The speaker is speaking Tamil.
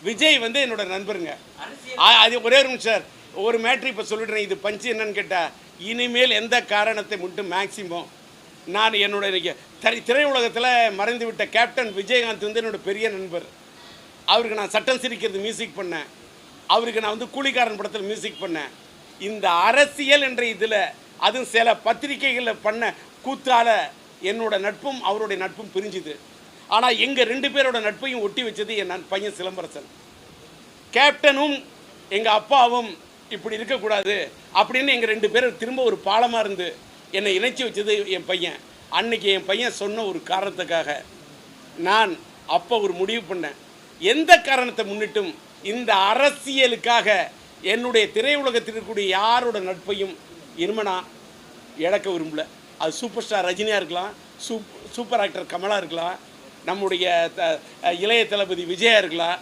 விஜய் வந்து என்னோட நண்பருங்க. அது ஒரே ஒரு நிமிஷம் சார், ஒரு மேட்ரு இப்போ சொல்லிடுறேன். இது பஞ்சு என்னன்னு கேட்டால், இனிமேல் எந்த காரணத்தை மட்டும் மேக்சிமம் நான் என்னோட திரையுலகத்தில் மறைந்து விட்ட கேப்டன் விஜயகாந்த் வந்து என்னோட பெரிய நண்பர். அவருக்கு நான் சட்டம் சிரிக்கிறது மியூசிக் பண்ணேன். அவருக்கு நான் வந்து கூலிக்காரன் படத்தில் மியூசிக் பண்ணேன். இந்த அரசியல் என்ற இதில் அதுவும் சில பத்திரிகைகளில் பண்ண கூத்தால் என்னோட நட்பும் அவருடைய நட்பும் பிரிஞ்சுது. ஆனால் எங்கள் 2 பேரோட நட்பையும் ஒட்டி வச்சது என் பையன் சிலம்பரசன். கேப்டனும் எங்கள் அப்பாவும் இப்படி இருக்கக்கூடாது அப்படின்னு எங்கள் 2 பேரும் திரும்ப ஒரு பாலமாக இருந்து என்னை இணைச்சி வச்சது என் பையன். அன்னைக்கு என் பையன் சொன்ன ஒரு காரணத்துக்காக நான் அப்போ ஒரு முடிவு பண்ணேன். எந்த காரணத்தை முன்னிட்டும் இந்த அரசியலுக்காக என்னுடைய திரையுலகத்தில் இருக்கக்கூடிய யாரோட நட்பையும் இனிமே நான் இழக்க விரும்பல. அது சூப்பர் ஸ்டார் ரஜினியாக இருக்கலாம், சூப்பர் ஆக்டர் கமலா இருக்கலாம், நம்முடைய இளைய தளபதி விஜயா இருக்கலாம்,